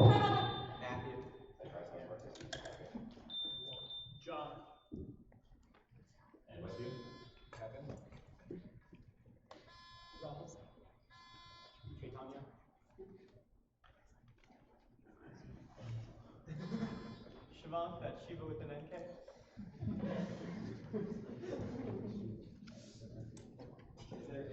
Matthew. John. And Westview. Kevin. Rahul. Chaitanya. Shivank, that Shiva with an NK. Is there a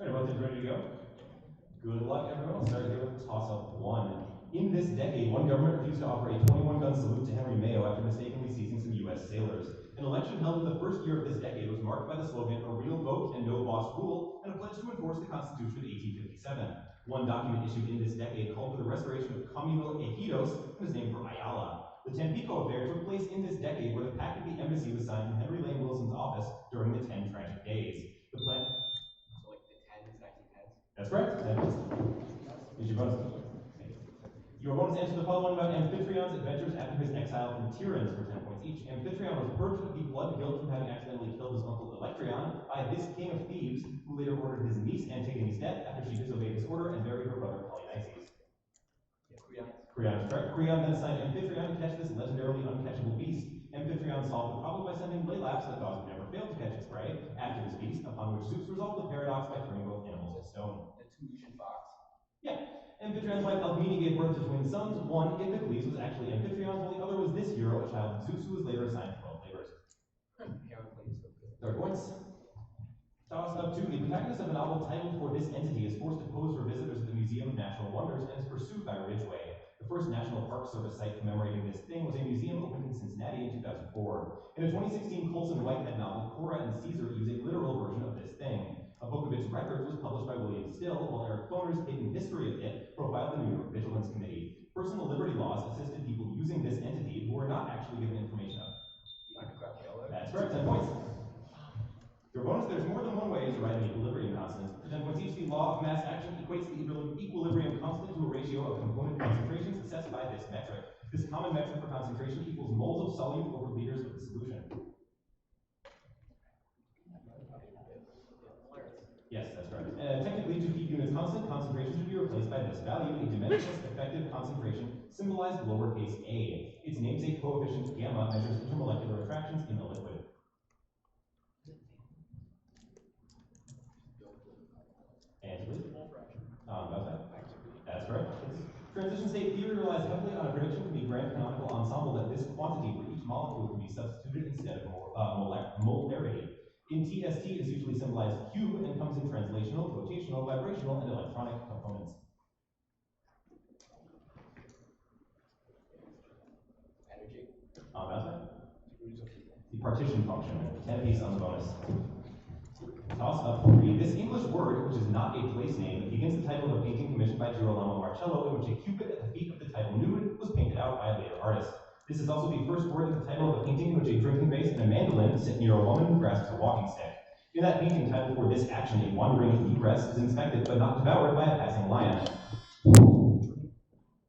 All right, both teams ready to go? Good luck, everyone. I'll start here with toss-up 1. In this decade, one government refused to offer a 21-gun salute to Henry Mayo after mistakenly seizing some U.S. sailors. An election held in the first year of this decade was marked by the slogan, "A real vote and no boss rule," and a pledge to enforce the Constitution of 1857. One document issued in this decade called for the restoration of communal ejidos and was named for Ayala. The Tampico affair took place in this decade, where the pact of the embassy was signed in Henry Lane Wilson's office during the 10 tragic days. The plan. so like the 10 is 1910s? That's correct. Here's your bonus. Your bonus answer the following about Amphitryon's adventures after his exile from Tiryns for 10 points each. Amphitryon was purged of the blood guilt from having accidentally killed his uncle Electryon by this king of thieves, who later ordered his niece Antigone's death after she disobeyed his order and buried her brother Polynices. Creon is correct. Creon then assigned Amphitryon to catch this legendarily uncatchable beast. Amphitryon solved the problem by sending Laylaps that thought would never fail to catch its prey after this beast, upon which Zeus resolved the paradox by turning both animals to stone. The Tunisian fox. Yeah. Amphitryon's wife Alcmene gave birth to twin sons. One, Iphicles, was actually Amphitryon's, while the other was this hero, a child of Zeus, who was later assigned to 12 labors. Heracles is so good. 3rd points. Toss up 2. The protagonist of a novel titled For This Entity is forced to pose for visitors at the Museum of Natural Wonders and is pursued by Ridgway. The first National Park Service site commemorating this thing was a museum opened in Cincinnati in 2004. In a 2016 Colson Whitehead novel, Cora and Caesar use a literal version of this thing. A book of its records was published by William Still, while Eric Foner's Hidden History of It profiled the New York Vigilance Committee. Personal liberty laws assisted people using this entity who were not actually given information of. The Underground Railroad? That's correct, 10 points. Your bonus, there's more than one way to write an equilibrium constant. For 10 points each, the law of mass action equates the equilibrium constant to a ratio of component concentrations assessed by this metric. This common metric for concentration equals moles of solute over liters of the solution. Yes, that's correct. Technically, to keep units constant, concentration should be replaced by this value, a dimensionless effective concentration, symbolized lowercase a. Its namesake coefficient, gamma, measures intermolecular attractions in a liquid. And please. That's right. Transition state theory relies heavily on a prediction from the grand canonical ensemble that this quantity for each molecule can be substituted instead of molarity. In TST, it is usually symbolized Q and comes in translational, rotational, vibrational, and electronic components. Energy. The partition function. 10 apiece on the bonus. Toss up 3. This English word, which is not a place name, begins the title of a painting commissioned by Girolamo Marcello, in which a cupid at the feet of the title nude was painted out by a later artist. This is also the first word in the title of a painting in which a drinking vase and a mandolin sit near a woman who grasps a walking stick. In that painting titled For This Action, a wandering egress is inspected but not devoured by a passing lion.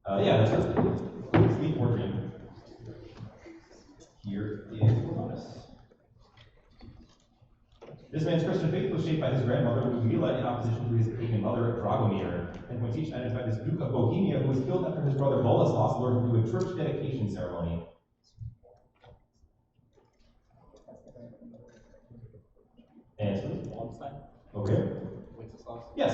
Yeah, that's right. Sleep or dream. Here is the bonus. This man's Christian faith was shaped by his grandmother, Ludmila, in opposition to his pagan mother, Dragomir. And when each identified this Duke of Bohemia, who was killed after his brother Boleslaus lured him to a church dedication ceremony. Answer. Over here. Wenceslas? Yes.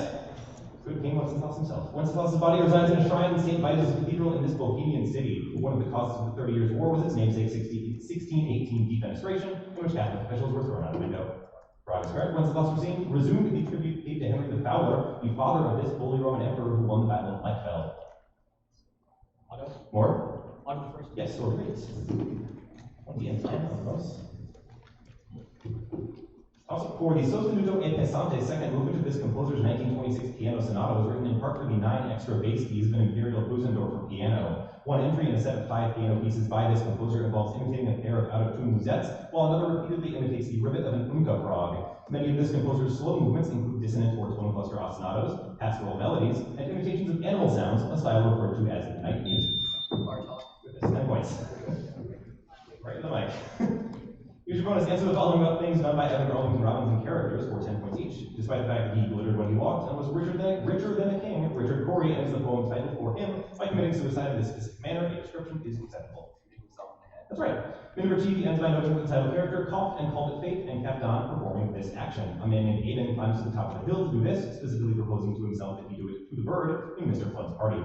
Good King Wenceslas himself. Wenceslas' body resides in a shrine in St. Vitus Cathedral in this Bohemian city. One of the causes of the 30 Years' War was its namesake 1618 defenestration, in which Catholic officials were thrown out a window. Prague is correct. Wenceslas resumed the tribute paid to Henry the Fowler, the father of this Holy Roman Emperor who won the Battle of Lechfeld. Otto? More? On the first. Yes, so great. 20 and 10 on those. Also, for the Sostenuto e Pesante second movement of this composer's 1926 piano sonata, sonata was written in part for the 9 extra bass keys of an Imperial Busendorfer piano. One entry in a set of 5 piano pieces by this composer involves imitating a pair of out-of-tune moussettes, while another repeatedly imitates the rivet of an unka frog. Many of this composer's slow movements include dissonant or tone cluster ostinatos, pastoral melodies, and imitations of animal sounds, a style referred to as night music. With this 10 points. Right in the mic. Use your bonus. Answer the following about things done by Evan Arlington Robinson characters for 10 points each. Despite the fact that he glittered when he walked and was richer than a king, Richard Kore ends the poem titled for him by committing suicide in this specific manner. A description is acceptable. That's right. Vinegar Chief ends by noting that the title character coughed and called it fate and kept on performing this action. A man named Aiden climbs to the top of the hill to do this, specifically proposing to himself that he do it to the bird in Mr. Flood's party.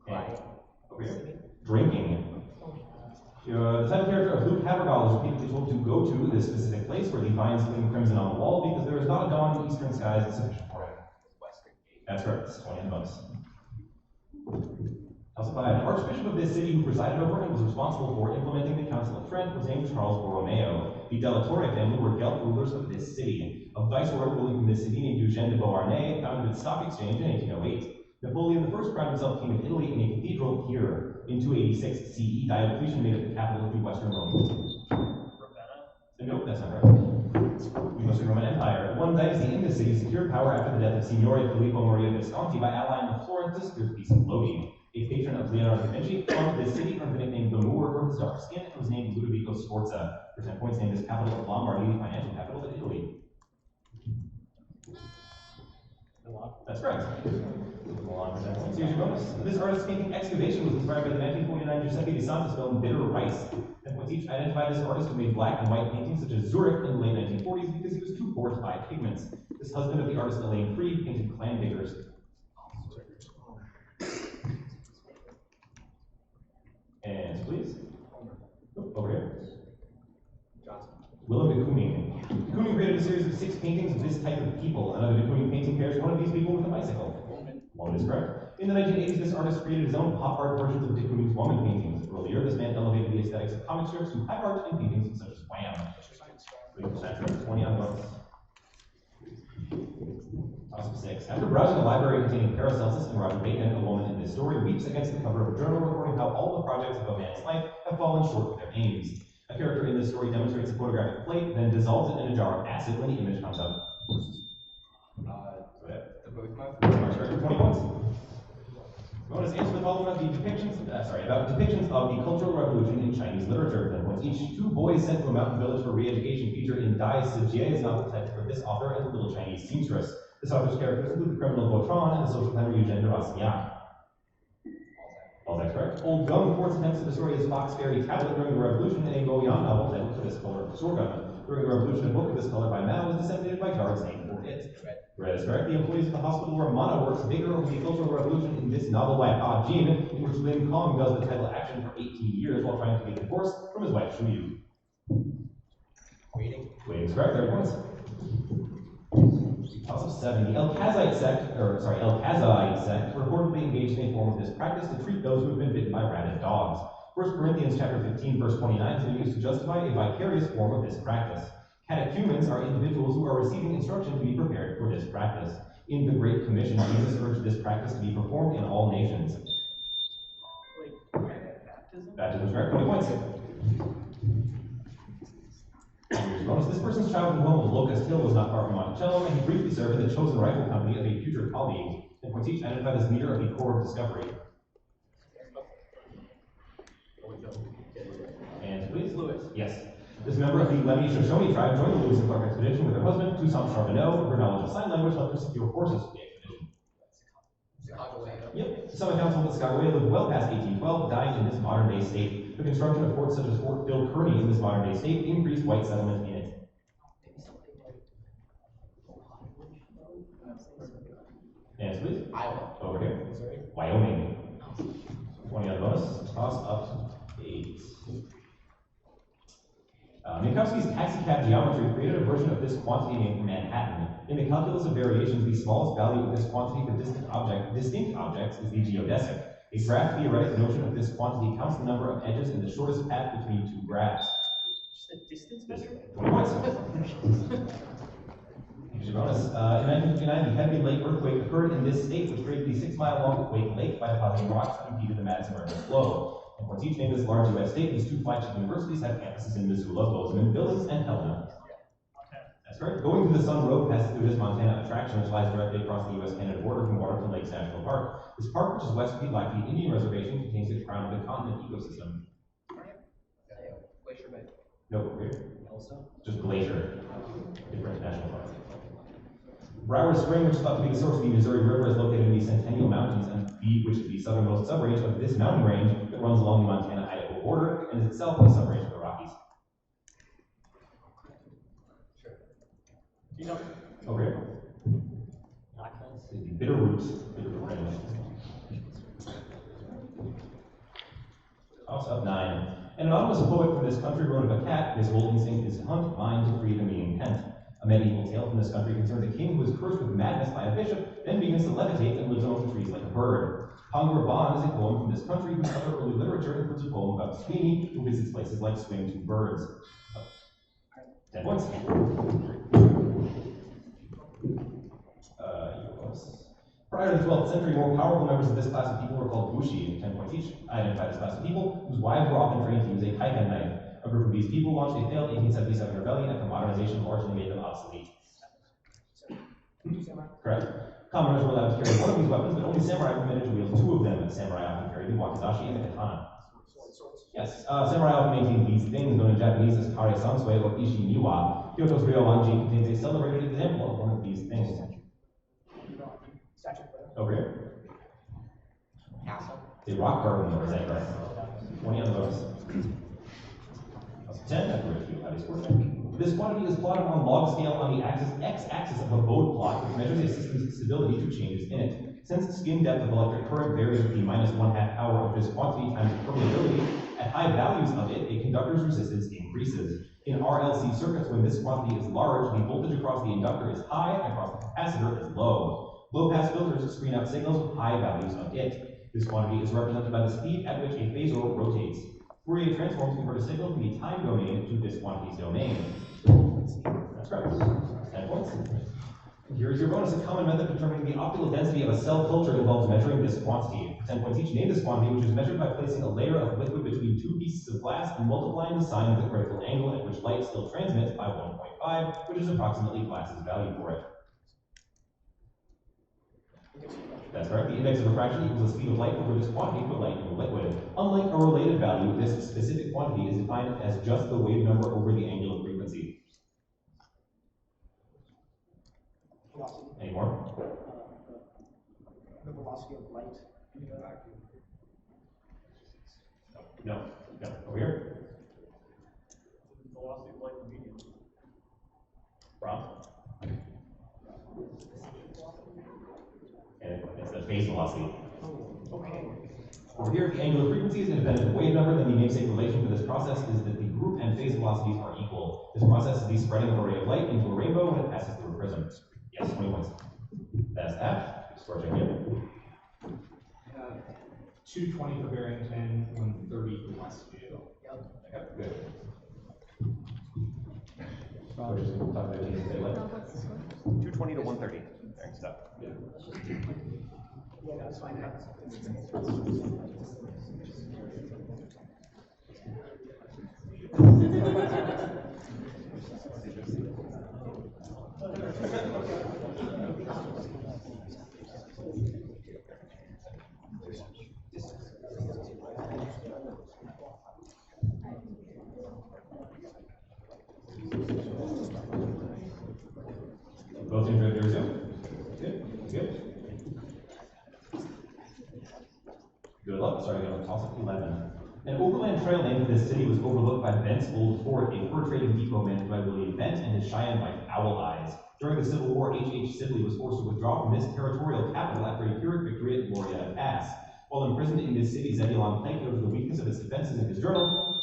And over here. Drinking. The title character of Luke Havergal is repeatedly told to go to this specific place where the vines gleam crimson on the wall because there is not a dawn in eastern skies sufficient for him. That's correct. It's 20 bucks. Also, an archbishop of this city who presided over and was responsible for implementing the Council of Trent was named Charles Borromeo. The Della Torre family were Guelph rulers of this city. A viceroy ruling from this city named Eugène de Beauharnais founded its stock exchange in 1808. Napoleon I crowned himself king of Italy in a cathedral here. In 286 CE, Diocletian made it the capital of the Western Roman. Nope, that's not right. The Western Roman Empire. One dynasty in this city secured power after the death of Signore Filippo Maria Visconti by allying with Florence to secure the peace of Lodi. A patron of Leonardo da Vinci, founded this city earned the nickname the Moor for his dark skin and was named Ludovico Sforza. For 10 points, named as capital of Lombardy, the financial capital of Italy. That's correct. Milan for 10 points. Here's your bonus. This artist's painting Excavation was inspired by the 1949 Giuseppe De Santis film Bitter Rice. 10 points each. Identify this artist who made black and white paintings such as Zurich in the late 1940s because he was too poor to buy pigments. This husband of the artist Elaine Freed painted clam diggers. And please. Over here. Willem de Kooning. De Kooning created a series of 6 paintings of this type of people. Another de Kooning painting pairs one of these people with a bicycle. Woman is correct. In the 1980s, this artist created his own pop art versions of de Kooning's woman paintings. Earlier, this man elevated the aesthetics of comic strips to high art in paintings such as Wham! 20 on bonus. Toss of 6. After browsing a library containing Paracelsus and Roger Bacon, a woman in this story weeps against the cover of a journal recording how all the projects of a man's life have fallen short of their aims. A character in this story demonstrates a photographic plate, then dissolves it in a jar of acid when the image comes out. The book For 20 points. Bonus. Answer the following about depictions of the Cultural Revolution in Chinese literature. 10 points each. 2 boys sent to a mountain village for re-education feature in Dai Sijie's novel title for this author and the little Chinese seamstress. This author's characters include the criminal Vautrin and the social climber Eugène de Rastignac. All that correct. Old Gum reports attempts to destroy his Fox Fairy tablet during the Revolution in a Goyan novel titled For This Color of Sorghum. During the Revolution, a book of this color by Mao was disseminated by guards named for it. Red is correct. The employees of the hospital where Mana works bigger over the Cultural Revolution in this novel by Ah Jin, in which Lin Kong does the title action for 18 years while trying to get divorced from his wife Shu Yu. Waiting is correct. 30 points. Toss of 7. The El Kazite sect reportedly engaged in a form of this practice to treat those who have been bitten by rabid dogs. 1 Corinthians chapter 15, verse 29 has been used to justify a vicarious form of this practice. Catechumens are individuals who are receiving instruction to be prepared for this practice. In the Great Commission, Jesus urged this practice to be performed in all nations. Baptism is correct. 20 points. Bonus. This person's childhood home of Locust Hill was not far from Monticello, and he briefly served in the chosen rifle company of a future colleague. 10 points each. Identify this leader of the Corps of Discovery. And please, Lewis. Yes. This member of the Lemhi Shoshone tribe joined the Lewis and Clark expedition with her husband, Toussaint Charbonneau. Her knowledge of sign language helped her secure horses for the expedition. Yep. Some accounts hold that Skagway lived well past 1812, dying in this modern-day state. The construction of forts such as Fort Phil Kearny in this modern-day state increased white settlement in it. And please. Iowa. Over here. Missouri. Wyoming. 20 on bonus. Toss up 8. Minkowski's taxicab geometry created a version of this quantity named Manhattan. In the calculus of variations, the smallest value of this quantity for distinct objects is the geodesic. A graph theoretic notion of this quantity counts the number of edges in the shortest path between 2 graphs. Just the distance measure? 20 points. Here's your bonus. In 1959, the Heavy Lake earthquake occurred in this state, which created the 6-mile-long Quake Lake by depositing rocks that impeded the Madison River flow. And once each named this large U.S. state, these two flagship universities have campuses in Missoula, Bozeman, Billings, and Helena. That's correct. Going to the Sun Road passes through this Montana attraction, which lies directly across the U.S.-Canada border from Waterton Lakes National Park. This park, which is west of the Blackfeet Indian Reservation, contains the crown of the continent ecosystem. Glacier Bay. No, weird. Yellowstone. Just glacier. Different national park. Broward Spring, which is thought to be the source of the Missouri River, is located in the Centennial Mountains, and which is the southernmost subrange of this mountain range that runs along the Montana-Idaho border and is itself a subrange of the Rockies. Sure. Do you know? Okay. The Bitterroot. Bitterroot range. Also up 9. An anonymous poet from this country wrote of a cat. His whole instinct is to hunt, mind, to freedom, being pent. A medieval tale from this country concerns a king who is cursed with madness by a bishop, then begins to levitate and lives on the trees like a bird. Hunger Bond is a poem from this country whose other early literature includes a poem about Sweeney, who visits places like Swing to Birds. 10 points. Prior to the 12th century, more powerful members of this class of people were called bushi, 10 points each. Identify this class of people, whose wives were often trained to use a kaiken knife. A group of these people launched a failed 1877 rebellion after modernization largely made them obsolete. Correct. Commoners were allowed to carry one of these weapons, but only samurai were permitted to wield 2 of them. Samurai often carried the wakizashi and the katana. Yes, samurai often maintained these things, known in Japanese as kare sansui or ishi niwa. Kyoto's Ryoanji contains a celebrated example of one of these things. Over here. Castle. The rock garden, or is that correct? 20 on the bonus. 10 after which you have a score check. This quantity is plotted on a log scale on the x-axis of a bode plot, which measures a system's stability to changes in it. Since skin depth of electric current varies with the -1/2 power of this quantity times permeability, at high values of it, a conductor's resistance increases. In RLC circuits, when this quantity is large, the voltage across the inductor is high and across the capacitor is low. Low-pass filters screen out signals with high values of it. This quantity is represented by the speed at which a phasor rotates. Fourier transforms convert a signal from the time domain to this quantity's domain. That's correct. 10 points. Here's your bonus. A common method of determining the optical density of a cell culture involves measuring this quantity. For 10 points each, name this quantity, which is measured by placing a layer of liquid between 2 pieces of glass and multiplying the sign of the critical angle at which light still transmits by 1.5, which is approximately glass's value for it. That's correct. The index of refraction equals the speed of light over this quantity for light in a liquid. Unlike a related value, this specific quantity is defined as just the wave number over the angular frequency. Any more? The velocity of light in the vacuum. No. No. Over here. Velocity of light in medium. Prompt. And it's the phase velocity. Okay. Over here, the angular frequency is independent of wave number, then the namesake relation for this process is that the group and phase velocities are equal. This process is the spreading of a ray of light into a rainbow when it passes through a prism. Yes, 20 points. That's that. Score check here. 220 for Barrington, 130 for Westview. Okay, good. We're just going to talk about it in daylight. 220 to 130. There, stuff. Yeah, that's fine. Both teams ready to resume? Good. Good. Good luck. Starting on toss of 11. An overland trail named for this city was overlooked by Bent's Old Fort, a fur trading depot managed by William Bent and his Cheyenne wife Owl Eyes. During the Civil War, H.H. Sibley was forced to withdraw from this territorial capital after a Pyrrhic victory at Glorieta Pass. While imprisoned in this city, Zebulon Plank noted the weakness of its defenses in his journal.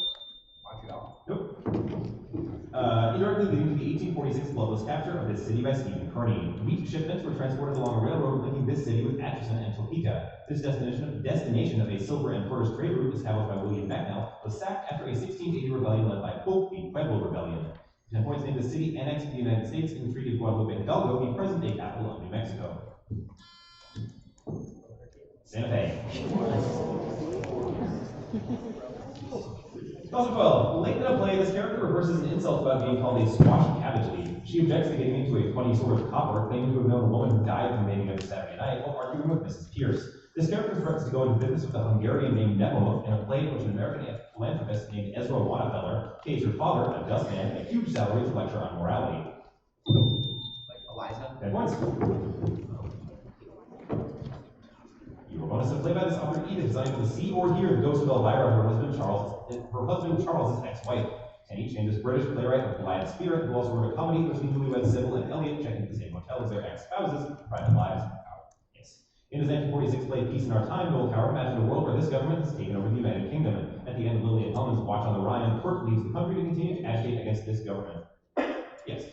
Montreal. Nope. indirectly leading to the 1846 bloodless capture of this city by Stephen Kearney. Wheat shipments were transported along a railroad linking this city with Atchison and Topeka. This destination of a silver and furs trade route established by William Becknell was sacked after a 1680 rebellion led by Pope, the Pueblo Rebellion. 10 points named the city annexed to the United States in the Treaty of Guadalupe Hidalgo, the present-day capital of New Mexico. Santa Fe. 2012. Late in a play, this character reverses an insult about being called a squash cabbage leaf. She objects to getting into a funny sort of copper, claiming to have known a woman who died from mating every Saturday night while arguing with Mrs. Pierce. This character threatens to go into business with a Hungarian named Nepomuk in a play in which an American philanthropist named Ezra Wannafeller pays her father, a dustman, a huge salary to lecture on morality. Like Eliza? 10 points. You were bonus to play by this author Edith is unable to see or hear the ghost of Elvira, her husband Charles' ex-wife. And each named this British playwright of Goliath Spirit, who also wrote a comedy between newlyweds Sybil and Elliot checking the same hotel as their ex-spouses' private lives. Yes. In his 1946 play Peace in Our Time, Noel Coward imagined a world where this government has taken over the United Kingdom. At the end of Lillian Hellman's Watch on the Rhine, Kurt leaves the country to continue to agitate against this government. Yes.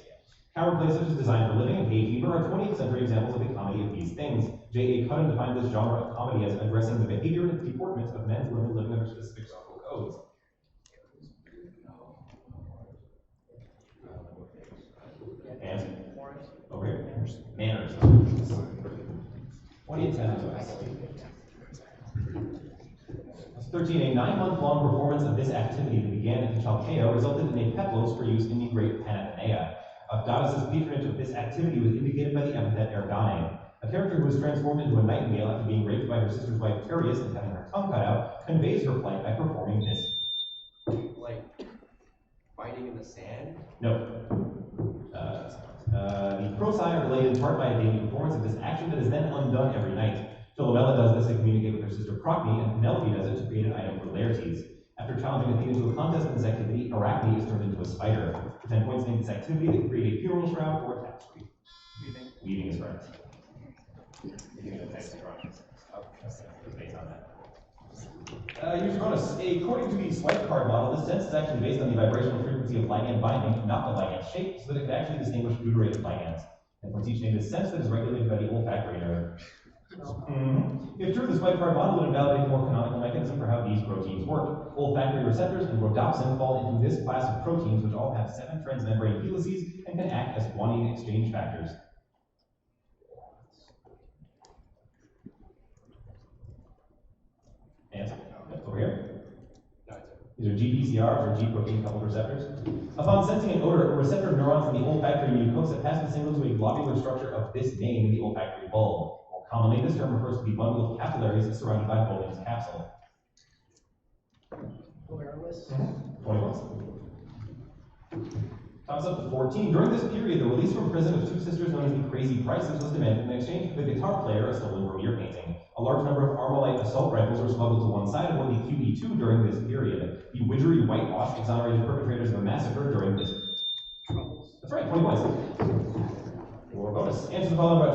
Coward plays such as Design for Living and Hay Fever are 20th century examples of the comedy of these things. J.A. Cudden defined this genre of comedy as addressing the behavior and deportment of men and women living under specific social codes. And over here. Manners. 20 and 10. 13. A 9-month-long performance of this activity that began at the Chalkeo resulted in a peplos for use in the Great Panathenaea. A goddess's patronage of this activity was indicated by the epithet Ergane. A character who was transformed into a nightingale after being raped by her sister's wife Tereus and having her tongue cut out conveys her plight by performing this. Like fighting in the sand? No. The prosi are related in part by a daily performance of this action that is then undone every night. Philomela does this to communicate with her sister Procne, and Penelope does it to create an item for Laertes. After challenging Athena to a contest in this activity, Arachne is turned into a spider. For 10 points, name this activity that can create a funeral shroud or a tapestry. Weaving is correct. Based on that. Use your bonus. According to the swipe card model, this sense is actually based on the vibrational frequency of ligand binding, not the ligand shape, so that it can actually distinguish deuterated ligands. And points each name is sense that is regulated by the olfactory nerve. If true, the swipe card model would invalidate a more canonical mechanism for how these proteins work. Olfactory receptors and rhodopsin fall into this class of proteins, which all have 7 transmembrane helices and can act as guanine exchange factors. Answer. Over here. These are GPCRs, or G protein coupled receptors. Upon sensing an odor, receptor neurons in the olfactory mucosa pass the signal to a globular structure of this name in the olfactory bulb. More commonly, this term refers to the bundle of capillaries surrounded by Bowling's capsule. Glomerulus. 21. Tops up to 14. During this period, the release from prison of 2 sisters known as the Crazy Prices was demanded in exchange for the guitar player, a stolen Vermeer painting. A large number of Armalite assault rifles were smuggled to one side aboard the QE2 during this period. The Widgery whitewash exonerated perpetrators of a massacre during this. That's right, 20 points. Or bonus. Answer the following about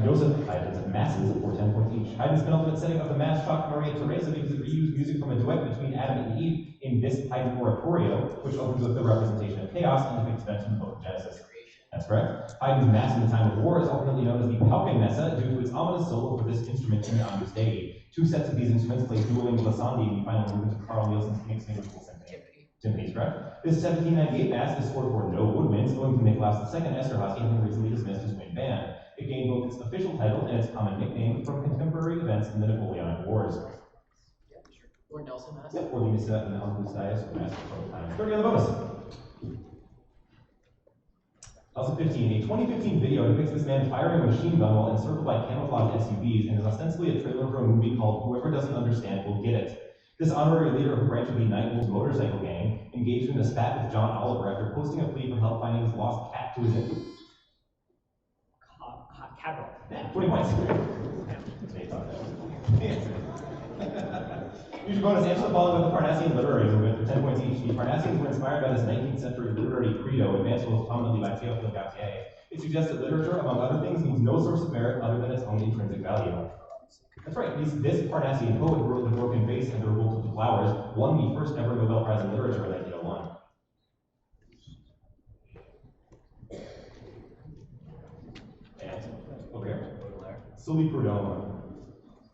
Joseph Haydn's Masses for 10 points each. Haydn's penultimate setting of the Mass shocked Maria Theresa because it reused music from a duet between Adam and Eve in this Haydn oratorio, which opens with the representation of chaos and depicts events from the book of Genesis. That's correct. Haydn's Mass in the Time of War is alternately known as the Paukenmesse due to its ominous solo for this instrument in the Agnus Dei. 2 sets of these instruments play dueling glissandi in the final movement of Carl Nielsen's Inextinguishable Symphony. Timpani is correct. This 1798 Mass is scored for no woodwinds, owing to Nicholas II Esterhazy having recently dismissed his wind band. It gained both its official title and its common nickname from contemporary events in the Napoleonic Wars. Lord Nelson Mass? Yep, or the Missa and the Agnus Dei, so Mass for 30 on the bonus. Also 15, a 2015 video depicts this man firing a machine gun while encircled by camouflage SUVs and is ostensibly a trailer for a movie called Whoever Doesn't Understand Will Get It. This honorary leader of a branch of the Night Wolves motorcycle gang engaged in a spat with John Oliver after posting a plea for help finding his lost cat to his Cabral. Yeah, 20 points. Use your bonus. Answer the following about the Parnassian literary movement for 10 points each. The Parnassians were inspired by this 19th century literary credo advanced most prominently by Théophile Gautier. It suggests that literature, among other things, needs no source of merit other than its own intrinsic value. That's right. This Parnassian poet who wrote The Broken Vase and The Revolt of the Flowers won the first ever Nobel Prize in Literature in 1901. Sully Prudhomme.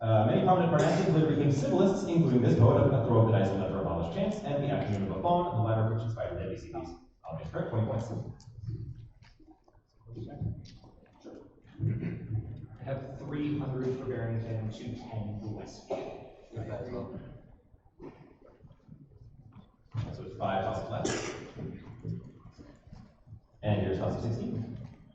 Many prominent Parnassians later became civilists, including this poet, a throw of the dice will never abolish chance, and the afternoon of a fawn, the latter of which inspired deadly cities. Obvious, correct? 20 points. I have 300 for Barrington, 210 for Westview. Got that as well. So it's 5 toss-ups left. And here's toss-up 16.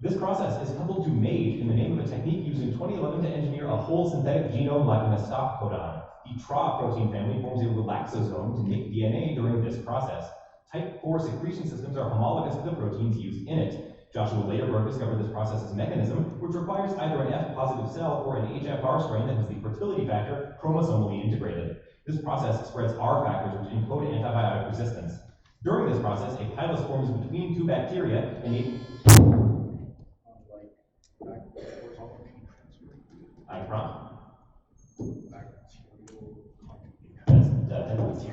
This process is coupled to MADE in the name of a technique used in 2011 to engineer a whole synthetic genome lacking a stop codon. The TRA protein family forms a relaxosome to make DNA during this process. Type 4 secretion systems are homologous to the proteins used in it. Joshua Lederberg discovered this process's mechanism, which requires either an F-positive cell or an HFR strain that has the fertility factor chromosomally integrated. This process spreads R factors which encode antibiotic resistance. During this process, a pilus forms between two bacteria and a I prompt. That's 10 points.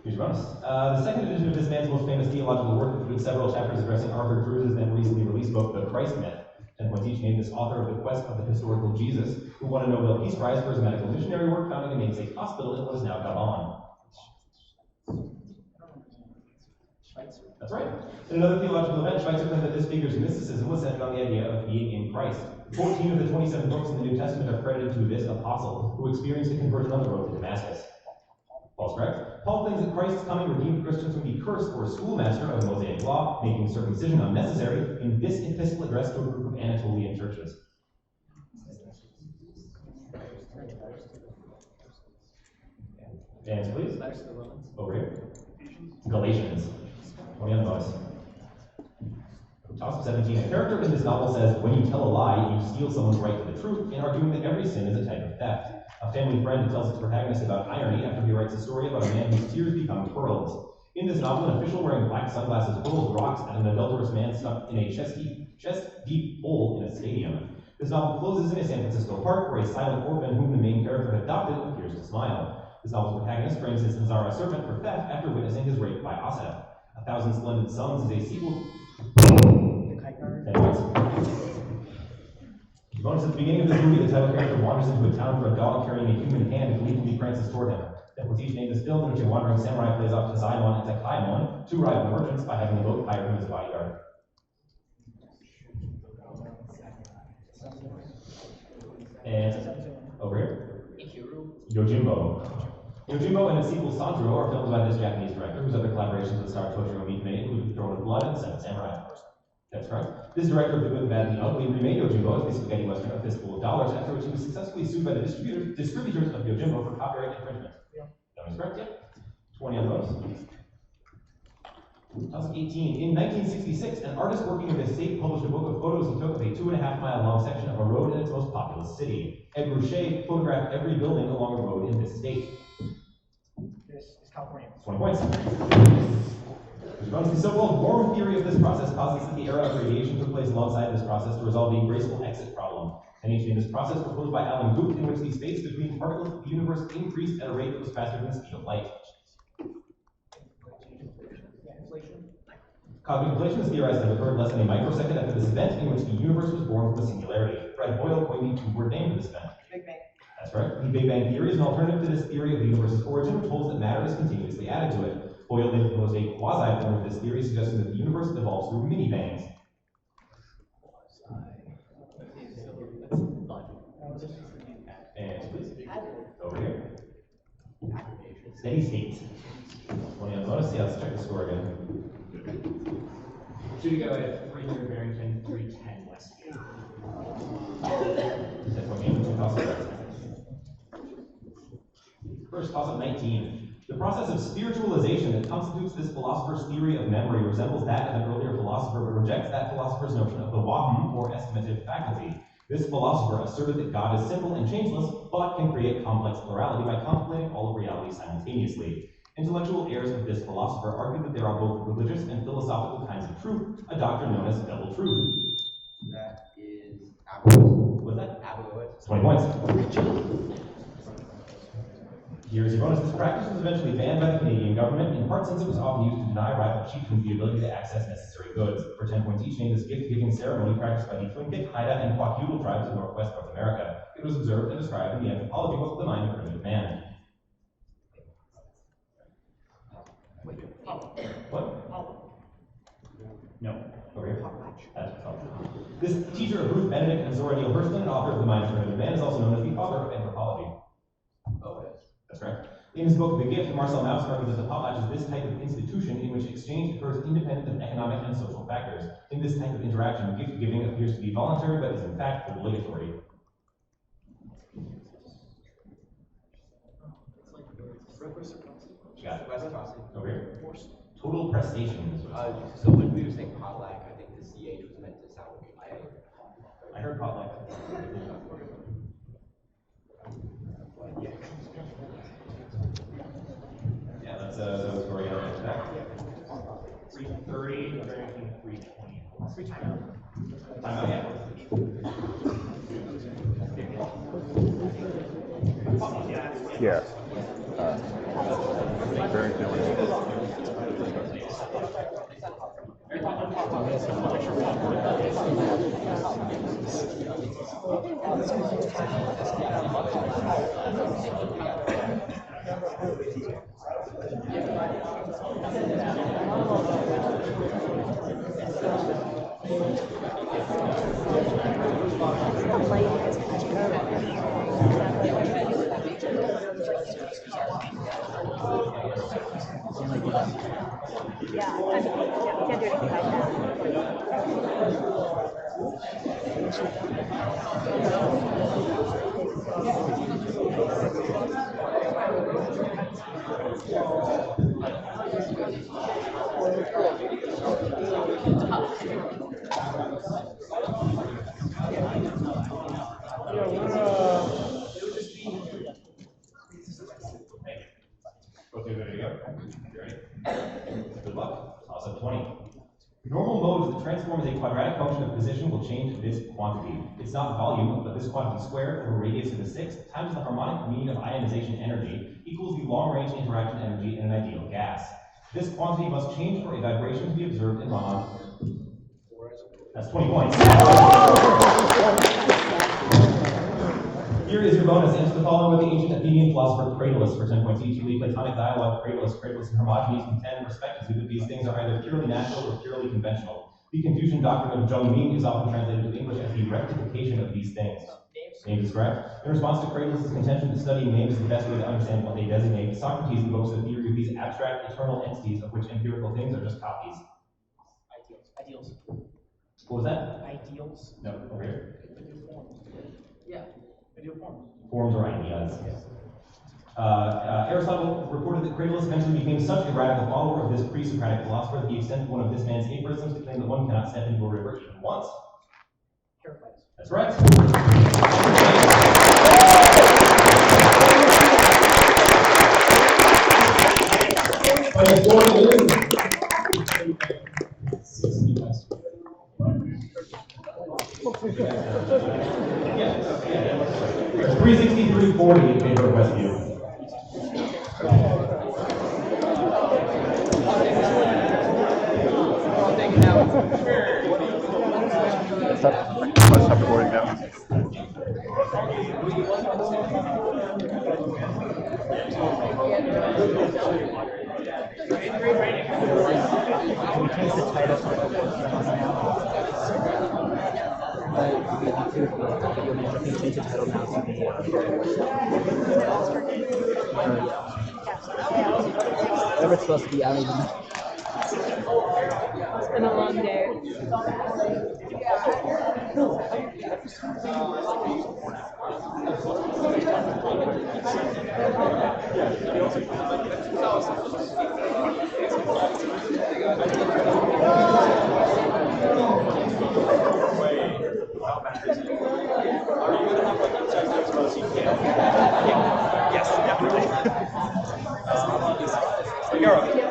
Here's your bonus. The second edition of this man's most famous theological work includes several chapters addressing Arthur Drew's then recently released book, The Christ Myth. 10 points each named this author of The Quest of the Historical Jesus, who won a Nobel Peace Prize for his medical missionary work founding a namesake hospital in what is now Gabon. That's right. In another theological event, Schweitzer claimed that this figure's mysticism was centered on the idea of being in Christ. 14 of the 27 books in the New Testament are credited to this apostle, who experienced a conversion on the road to Damascus. Paul's correct. Paul claims that Christ's coming redeemed Christians from the curse or schoolmaster of the Mosaic law, making circumcision unnecessary in this epistle addressed to a group of Anatolian churches. Answer, please. Over here. Galatians. 20 on the bonus. Toss-up 17. A character in this novel says, when you tell a lie, you steal someone's right to the truth, in arguing that every sin is a type of theft. A family friend tells its protagonist about irony after he writes a story about a man whose tears become pearls. In this novel, an official wearing black sunglasses hurls rocks at an adulterous man stuck in a chest-deep hole in a stadium. This novel closes in a San Francisco park where a silent orphan whom the main character had adopted appears to smile. This novel's protagonist frames his Hazara servant for theft after witnessing his rape by Asef. 1,000 Splendid Suns is a sequel. Bonus at the beginning of this movie, the title character wanders into a town for a dog carrying a human hand gleefully prances toward him. That was each named this film in which a wandering samurai plays off Tazaemon and Takaemon, two rival merchants, by having the boat hired him as a bodyguard. And over here, Yojimbo. Yojimbo and its sequel Sandro are filmed by this Japanese director, whose other collaborations with star Toshiro Mifune include Throne of Blood and The Seven Samurai. That's correct. This director of The Good, the Bad, and the Ugly remade Yojimbo as the spaghetti western A Fistful of Dollars, after which he was successfully sued by the distributors of Yojimbo for copyright infringement. Yeah. That was correct, yep. 20 on those. 2018. In 1966, an artist working in this state published a book of photos he took of a 2.5-mile-long section of a road in its most populous city. Ed Ruscha photographed every building along a road in this state. This is California. 20 points. The so-called warm theory of this process posits that the era of radiation took place alongside this process to resolve the graceful exit problem. And each in this process proposed by Alan Guth, in which the space between particles of the universe increased at a rate that was faster than the speed of light. Cosmic inflation is theorized to have occurred less than a microsecond after this event, in which the universe was born from a singularity. Fred Hoyle coined the two-word name for this event. Big Bang. That's right. The Big Bang theory is an alternative to this theory of the universe's origin, which holds that matter is continuously added to it. Hoyle then proposed a quasi-form of this theory, suggesting that the universe evolves through mini-bangs. And please, over here. Steady state. 20 on bonus. Yeah, let's check the score again. Two to go at 300 Barrington, 310 Westview. 10-point game, 2 toss-ups. First toss-up 19. The process of spiritualization that constitutes this philosopher's theory of memory resembles that of an earlier philosopher, but rejects that philosopher's notion of the wahm, or estimative faculty. This philosopher asserted that God is simple and changeless, but can create complex plurality by contemplating all of reality simultaneously. Intellectual heirs of this philosopher argue that there are both religious and philosophical kinds of truth, a doctrine known as double truth. That is Abaoist. What's that? Abaoist. 20 points. Here's your bonus. This practice was eventually banned by the Canadian government in part since it was often used to deny rival chieftains the ability to access necessary goods. For 10 points each, name this gift-giving ceremony practiced by the Tlingit, Haida, and Kwakiutl tribes of northwest North America. It was observed and described in the anthropology book, The Mind of Primitive Man. What? No. Over here. That's this teacher of Ruth Benedict and Zora Neale Hurston, and author of The Mind of Primitive Man, is also known as the father of anthropology. Oh, yes. That's correct. In his book, The Gift, Marcel Mauss argues that the potlatch is this type of institution in which exchange occurs independent of economic and social factors. In this type of interaction, gift-giving appears to be voluntary, but is in fact obligatory. Got it. Over here. Total prestations. So when we were saying potluck, I think the CH was meant to sound like a K. I heard potluck. Yeah, that's where we are back. 330, Barrington 320. Timeout, yeah. Yeah. Barrington. Yeah, we can't do anything like that. Okay, ready to go? You ready? Good luck. Toss up 20. Normal modes that transform as a quadratic function of position will change this quantity. It's not volume, but this quantity squared over radius to the 6th times the harmonic mean of ionization energy equals the long-range interaction energy in an ideal gas. This quantity must change for a vibration to be observed in Raman. That's 20 points. Here is your bonus. Answer the following with the ancient Athenian philosopher Cratylus for 10 points each. You lead Platonic dialogue, Cratylus, and Hermogenes from 10 respectively, but these things are either purely natural or purely conventional. The Confucian doctrine of Zhongming is often translated to English as the rectification of these things. Name described. In response to Cratylus' contention that studying names is the best way to understand what they designate, Socrates invokes the theory of these abstract, eternal entities of which empirical things are just copies. Ideals. What was that? Ideals. No, over here. Yeah. Ideal forms. Forms or ideas. Aristotle reported that Cratylus eventually became such a radical follower of this pre-Socratic philosopher that he extended one of this man's aphorisms to claim that one cannot step into a river even once. That's right. There's 363-40 in favor of Westview. Stop recording now. Can we change the title now? Can we change the title now to the whatever it's supposed to be, I don't even know. It's been a long day. Yes, definitely. You're okay.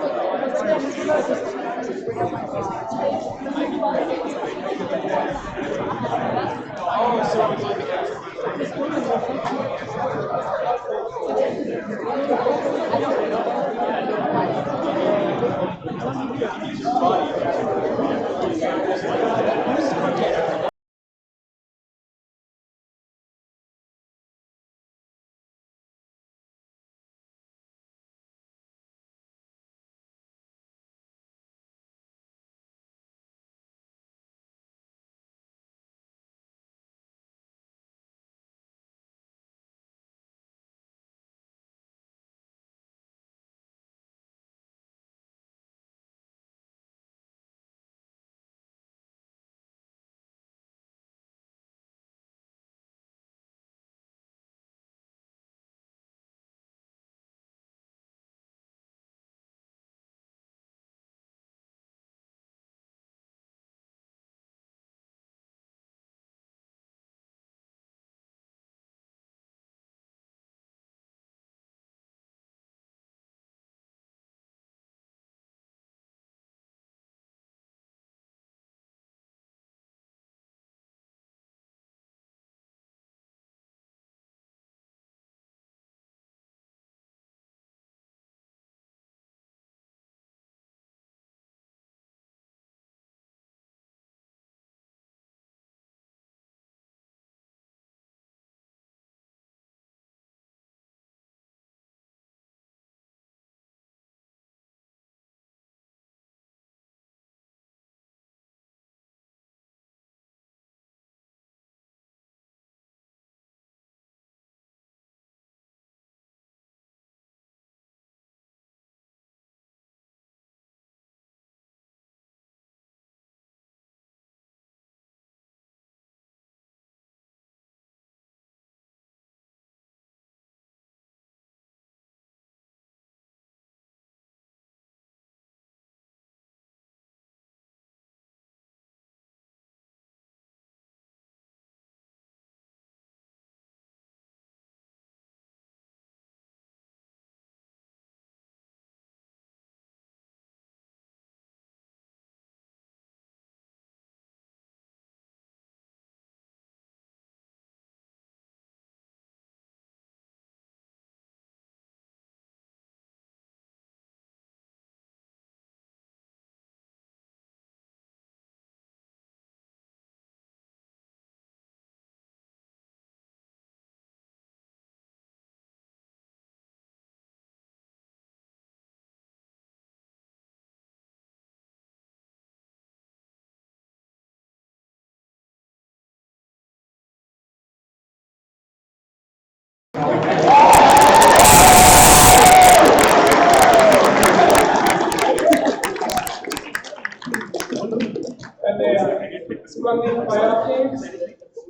From the playoff games,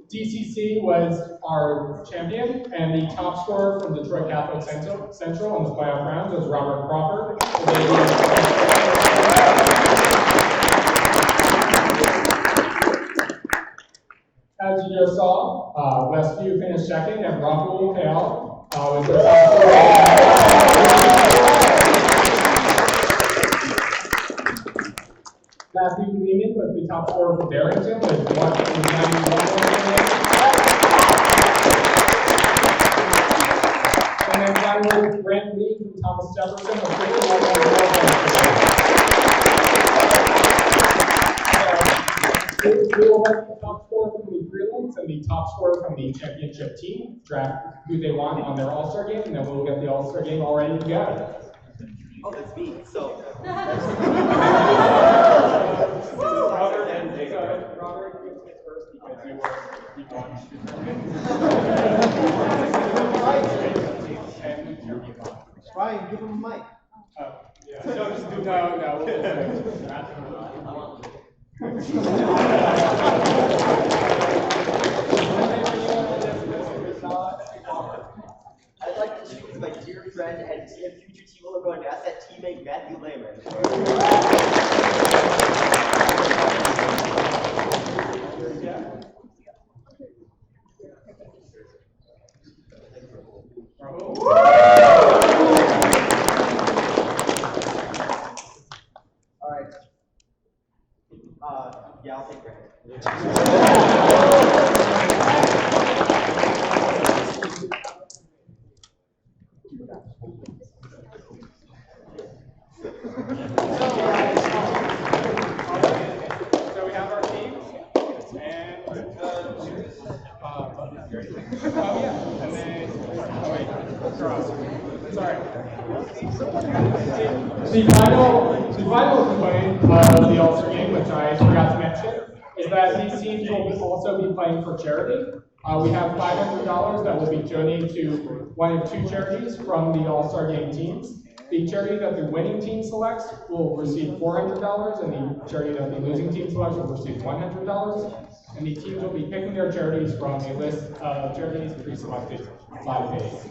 DCC was our champion, and the top scorer from Detroit Catholic Central in the playoff rounds was Robert Crawford. As you just saw, Westview finished second, and Rahul Keyal was the top scorer. Matthew Lehmann was the top scorer for Barrington with 191. And then finally, Grant Lee from Thomas Jefferson with 51. We will have the top scorer from the prelims and the top scorer from the championship team draft who they want on their All-Star game, and then we'll get the All-Star game all ready to go. Oh, that's me. So. Robert, you get first because you won. Ryan, give him a mic. Oh, yeah. No, just do no. I'd like to introduce my dear friend and future T-Ball going to asset teammate Matthew Lehmann. All right. Yeah, I'll take Grant. So we have our teams, and and then sorry. The final component of the All-Star game, which I forgot to mention, is that these teams will also be playing for charity. We have $500 that will be donated to one of two charities from the All-Star game teams. The charity that the winning team selects will receive $400, and the charity that the losing team selects will receive $100. And the teams will be picking their charities from a list of charities pre-selected by PACE.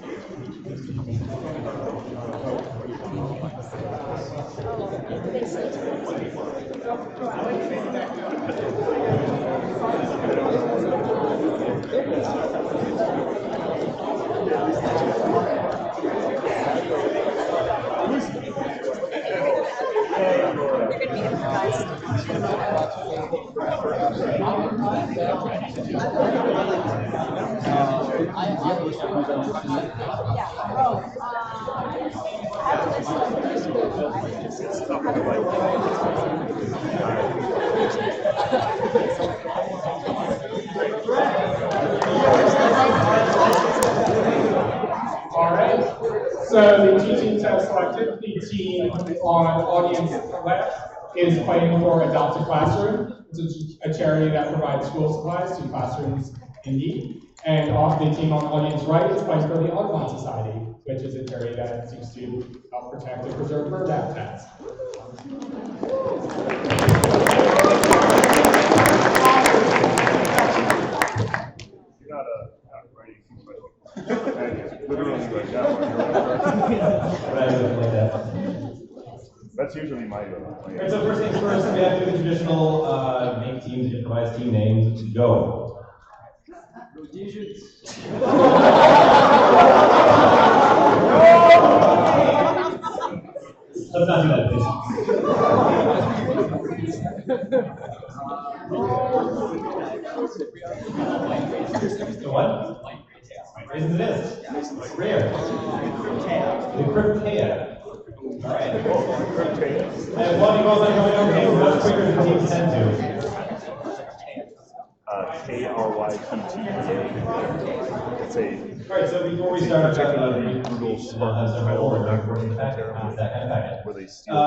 So the two teams have selected. The team on audience left is playing for Adopt a Classroom. It's a charity that provides school supplies to classrooms in need. And the team on audience right is playing for the Audubon Society, which is a charity that seeks to help protect and preserve bird habitats. You're not writing literally right now. That's usually my goal. Alright, so first things first, we have to do the traditional make teams, improvise team names, go. Let's not do that, please. So what? Raisins it is. Rare. The Cryptea. Alright. And one equals like going okay, so that's quicker than teams tend to. K-R-Y-P-T-A. It's a. Alright, so before we start, I've got